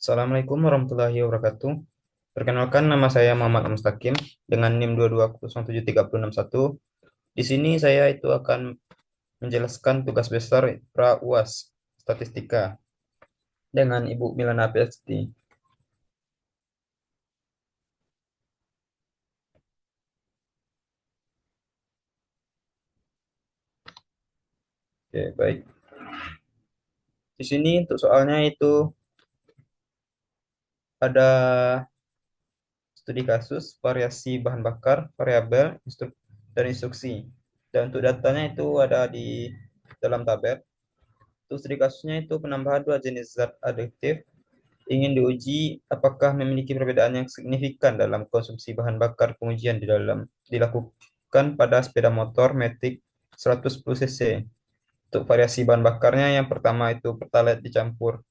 Assalamualaikum warahmatullahi wabarakatuh. Perkenalkan, nama saya Muhammad Mustaqim dengan NIM 2207361. Di sini saya itu akan menjelaskan tugas besar pra UAS Statistika dengan Ibu Milana PhD. Oke, baik. Di sini untuk soalnya itu ada studi kasus, variasi bahan bakar, variabel, dan instruksi. Dan untuk datanya itu ada di dalam tabel. Untuk studi kasusnya itu penambahan dua jenis zat adiktif ingin diuji apakah memiliki perbedaan yang signifikan dalam konsumsi bahan bakar. Pengujian dilakukan pada sepeda motor Matic 110 cc. Untuk variasi bahan bakarnya, yang pertama itu pertalite dicampur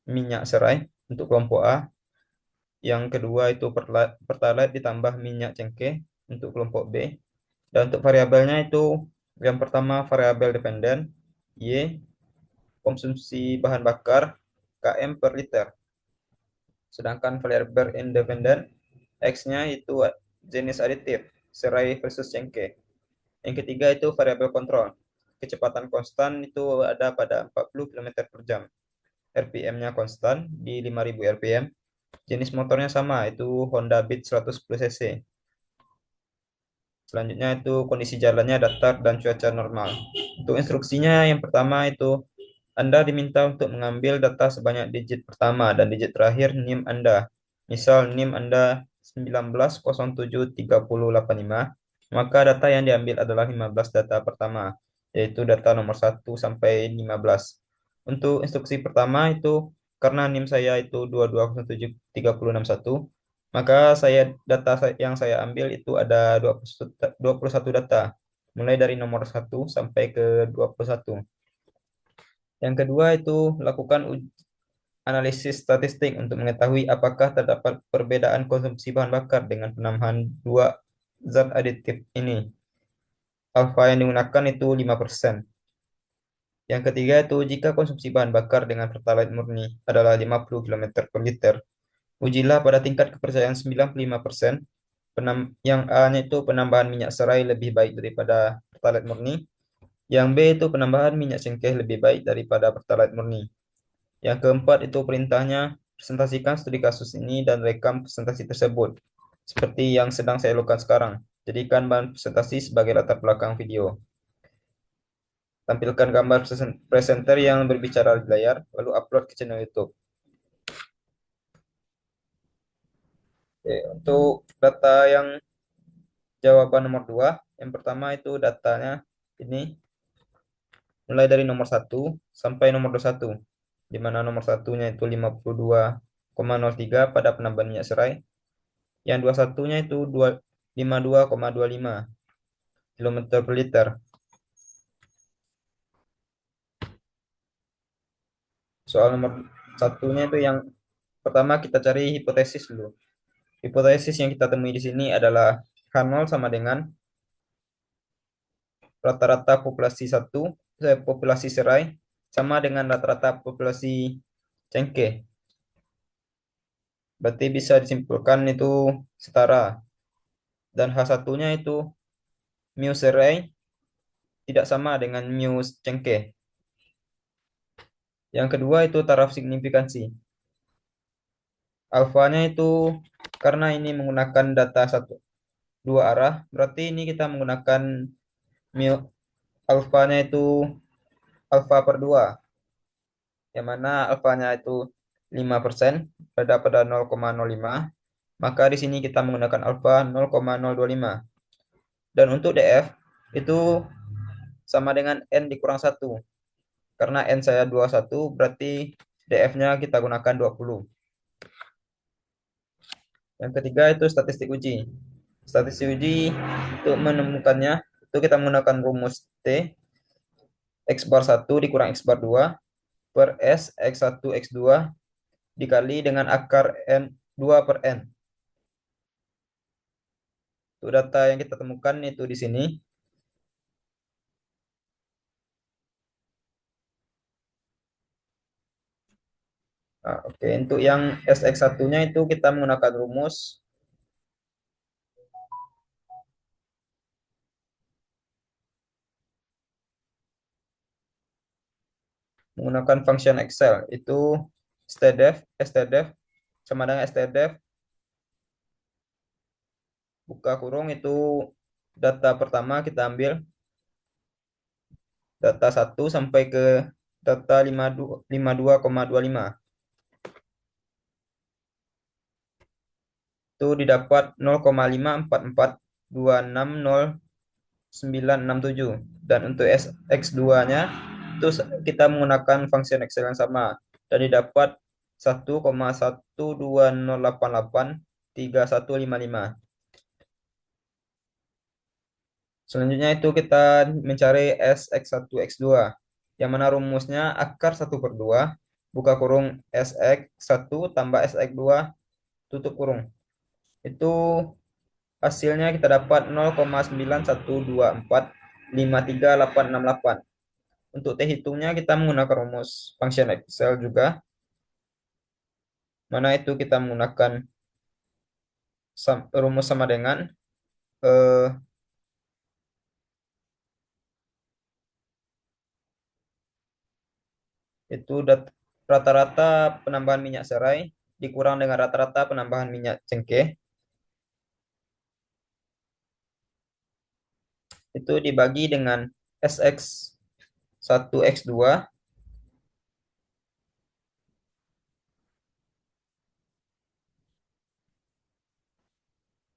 minyak serai untuk kelompok A. Yang kedua itu pertalite ditambah minyak cengkeh untuk kelompok B. Dan untuk variabelnya itu yang pertama variabel dependen Y, konsumsi bahan bakar km per liter. Sedangkan variabel independen X-nya itu jenis aditif, serai versus cengkeh. Yang ketiga itu variabel kontrol. Kecepatan konstan itu ada pada 40 km per jam. RPM-nya konstan di 5000 RPM. Jenis motornya sama, itu Honda Beat 110 cc. Selanjutnya itu kondisi jalannya datar dan cuaca normal. Untuk instruksinya, yang pertama itu Anda diminta untuk mengambil data sebanyak digit pertama dan digit terakhir NIM Anda. Misal NIM Anda 19073085, maka data yang diambil adalah 15 data pertama, yaitu data nomor 1 sampai 15. Untuk instruksi pertama itu, karena NIM saya itu 22073061, maka yang saya ambil itu ada 21 data, mulai dari nomor 1 sampai ke 21. Yang kedua itu lakukan analisis statistik untuk mengetahui apakah terdapat perbedaan konsumsi bahan bakar dengan penambahan dua zat aditif ini. Alfa yang digunakan itu 5%. Yang ketiga itu jika konsumsi bahan bakar dengan pertalite murni adalah 50 km per liter, ujilah pada tingkat kepercayaan 95%. Yang A-nya itu penambahan minyak serai lebih baik daripada pertalite murni. Yang B itu penambahan minyak cengkeh lebih baik daripada pertalite murni. Yang keempat itu perintahnya, presentasikan studi kasus ini dan rekam presentasi tersebut, seperti yang sedang saya lakukan sekarang. Jadikan bahan presentasi sebagai latar belakang video. Tampilkan gambar presenter yang berbicara di layar, lalu upload ke channel YouTube. Oke, untuk data yang jawaban nomor 2, yang pertama itu datanya ini mulai dari nomor 1 sampai nomor 21, di mana nomor satunya itu 52,03 pada penambahan minyak serai. Yang 21-nya itu 52,25 kilometer per liter. Soal nomor satunya itu yang pertama kita cari hipotesis dulu. Hipotesis yang kita temui di sini adalah H0 sama dengan rata-rata populasi serai sama dengan rata-rata populasi cengkeh. Berarti bisa disimpulkan itu setara. Dan H1-nya itu mu serai tidak sama dengan mu cengkeh. Yang kedua itu taraf signifikansi. Alfanya itu karena ini menggunakan data dua arah, berarti ini kita menggunakan mu alfanya itu alfa per 2, yang mana alfanya itu 5% pada 0,05, maka di sini kita menggunakan alfa 0,025. Dan untuk DF itu sama dengan N dikurang 1. Karena N saya 21, berarti DF-nya kita gunakan 20. Yang ketiga itu statistik uji. Statistik uji untuk menemukannya itu kita menggunakan rumus T, X bar 1 dikurang X bar 2 per S X1 X2 dikali dengan akar N 2 per N. Untuk data yang kita temukan itu di sini. Oke, untuk yang SX1-nya itu kita menggunakan rumus menggunakan function Excel. Itu stdef sama dengan stdef buka kurung itu data pertama kita ambil data 1 sampai ke data 52,25 itu didapat 0,544260967 dan untuk x2-nya itu kita menggunakan function Excel yang sama dan didapat 1,120883155. Selanjutnya itu kita mencari SX1 X2 yang mana rumusnya akar 1/2 buka kurung SX1 tambah SX2 tutup kurung. Itu hasilnya kita dapat 0,912453868. Untuk T hitungnya kita menggunakan rumus function Excel juga, mana itu kita menggunakan rumus sama dengan eh, itu rata-rata penambahan minyak serai dikurang dengan rata-rata penambahan minyak cengkeh itu dibagi dengan SX1 X2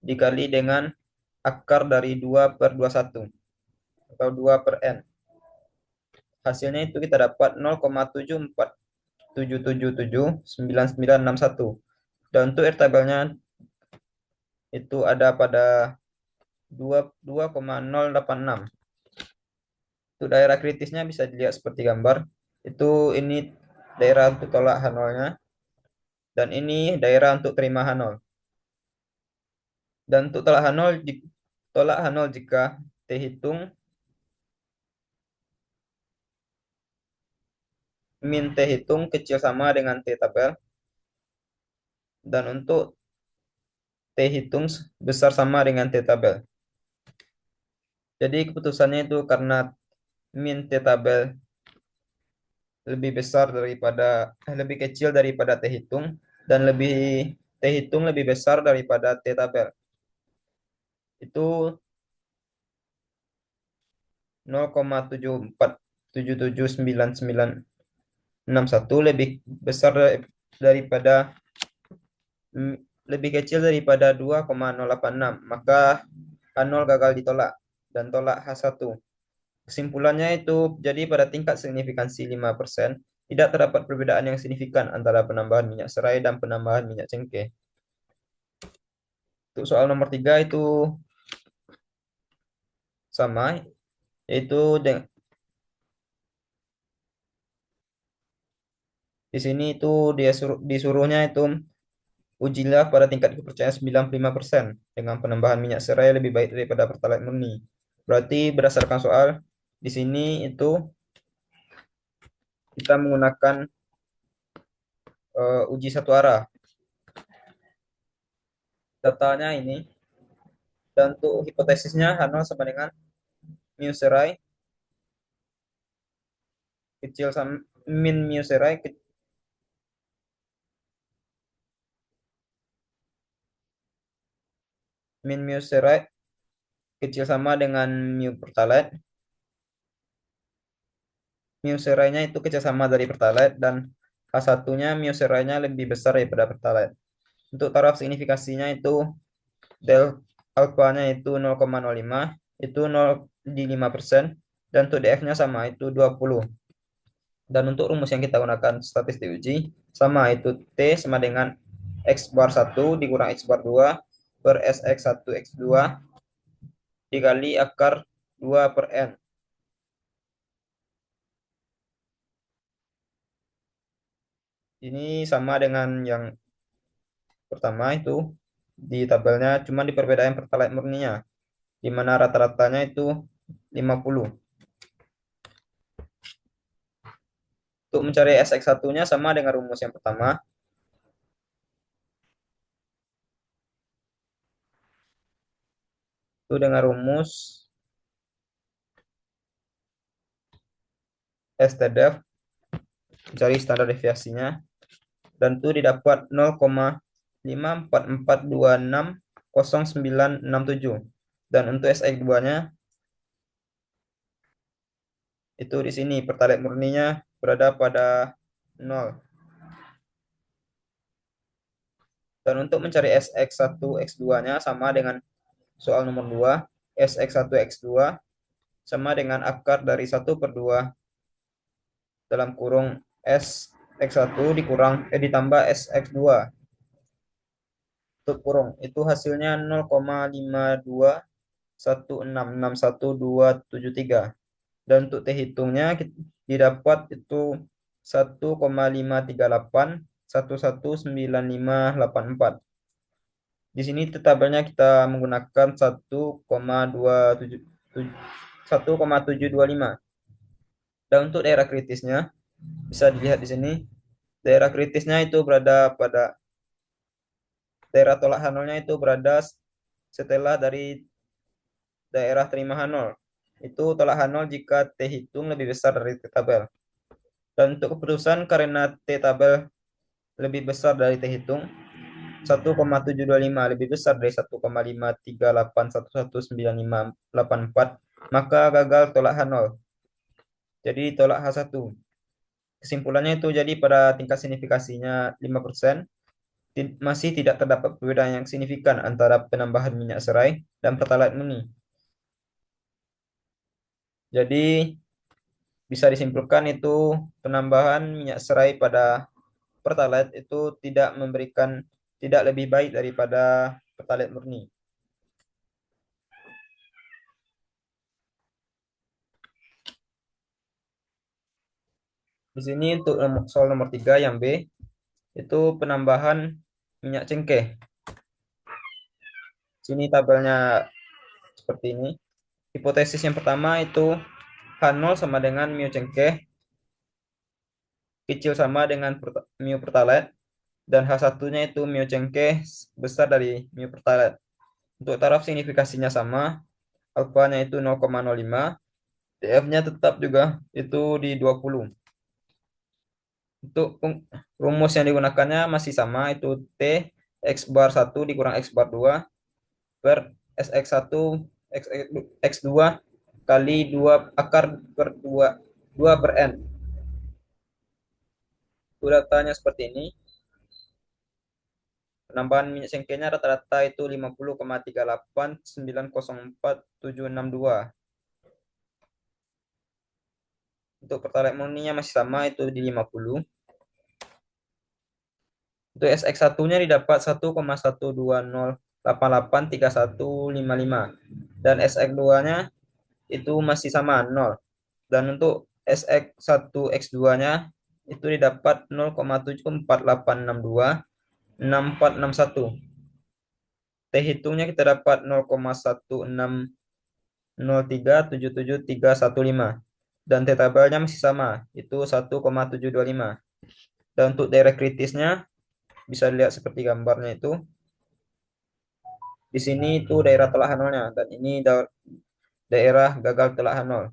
dikali dengan akar dari 2/21 atau 2 per N. Hasilnya itu kita dapat 0,7477779961. Dan untuk R tabelnya itu ada pada 22,086. Untuk daerah kritisnya bisa dilihat seperti gambar. Itu ini daerah untuk tolak H0-nya dan ini daerah untuk terima H0. Dan untuk tolak H0 jika T hitung min T hitung kecil sama dengan T tabel dan untuk T hitung besar sama dengan T tabel. Jadi keputusannya itu karena min T tabel lebih besar daripada lebih kecil daripada T hitung dan T hitung lebih besar daripada T tabel. Itu 0,74779961 lebih besar daripada mm, lebih kecil daripada 2,086. Maka H0 gagal ditolak dan tolak H1. Kesimpulannya itu jadi pada tingkat signifikansi 5% tidak terdapat perbedaan yang signifikan antara penambahan minyak serai dan penambahan minyak cengkeh. Untuk soal nomor 3 itu sama, yaitu di sini itu dia disuruhnya itu ujilah pada tingkat kepercayaan 95% dengan penambahan minyak serai lebih baik daripada pertalite murni. Berarti berdasarkan soal di sini itu kita menggunakan uji satu arah. Datanya ini dan untuk hipotesisnya H0 sama dengan mu serai kecil sama min mu serai min mu serai kecil sama dengan mu pertalite. Mu serainya itu kecil sama dari pertalite dan H1-nya mu serainya lebih besar daripada pertalite. Untuk taraf signifikasinya itu del alfanya itu 0,05 itu 0 di 5% dan untuk DF-nya sama itu 20. Dan untuk rumus yang kita gunakan statistik uji sama itu T sama dengan X bar 1 dikurang X bar 2 per SX1 X2 dikali akar 2 per N. Ini sama dengan yang pertama itu di tabelnya cuma di perbedaan pertalite murninya di mana rata-ratanya itu 50. Untuk mencari SX1-nya sama dengan rumus yang pertama, itu dengan rumus STDEF, mencari standar deviasinya, dan itu didapat 0,544260967. Dan untuk SX2-nya, itu di sini pertalite murninya berada pada 0. Dan untuk mencari SX1 X2-nya sama dengan soal nomor 2, SX1 X2 sama dengan akar dari 1/2 dalam kurung SX1 ditambah SX2 tutup kurung. Itu hasilnya 0,5216612773. Dan untuk T hitungnya didapat itu 1,538119584. Di sini tabelnya kita menggunakan 1,725. Dan untuk daerah kritisnya bisa dilihat di sini. Daerah kritisnya itu berada pada daerah tolak Hanolnya itu berada setelah dari daerah terima Hanol. Itu tolak Hanol jika T hitung lebih besar dari T tabel. Dan untuk keputusan karena T tabel lebih besar dari T hitung, 1,725 lebih besar dari 1,538119584, maka gagal tolak H0. Jadi tolak H1. Kesimpulannya itu jadi pada tingkat signifikasinya 5%, masih tidak terdapat perbedaan yang signifikan antara penambahan minyak serai dan pertalite murni. Jadi bisa disimpulkan itu penambahan minyak serai pada pertalite itu tidak lebih baik daripada pertalite murni. Di sini untuk soal nomor 3 yang B, itu penambahan minyak cengkeh. Sini tabelnya seperti ini. Hipotesis yang pertama itu H0 sama dengan mu cengkeh, kecil sama dengan mu pertalite, dan H1-nya itu mu cengkeh besar dari mu pertalite. Untuk taraf signifikasinya sama, alfanya itu 0,05, TF-nya tetap juga itu di 20. Untuk rumus yang digunakannya masih sama, itu T X bar 1 dikurang X bar 2 per SX1 X2 kali 2 akar per 2 per N. Itu datanya seperti ini. Penambahan minyak cengkehnya rata-rata itu 50,38904762. Untuk pertalite murninya masih sama, itu di 50. Untuk SX1-nya didapat 1,120883155. Dan SX2-nya itu masih sama 0. Dan untuk SX1 X2-nya itu didapat 0,7486264461. T hitungnya kita dapat 0,160377315. Dan T tabelnya masih sama, itu 1,725. Dan untuk daerah kritisnya bisa dilihat seperti gambarnya itu. Di sini itu daerah tolak H0-nya dan ini daerah gagal tolak H0.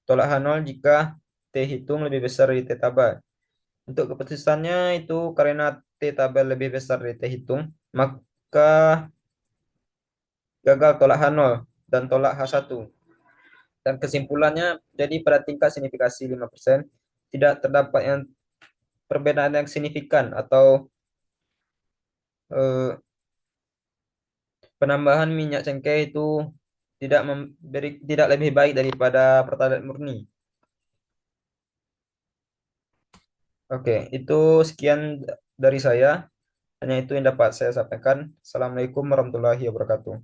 Tolak H0 jika T hitung lebih besar dari T tabel. Untuk keputusannya itu karena T tabel lebih besar dari T hitung, maka gagal tolak H0 dan tolak H1. Dan kesimpulannya jadi pada tingkat signifikasi 5%, tidak terdapat yang perbedaan yang signifikan atau eh, penambahan minyak cengkeh itu tidak lebih baik daripada pertalite murni. Oke, itu sekian dari saya. Hanya itu yang dapat saya sampaikan. Assalamualaikum warahmatullahi wabarakatuh.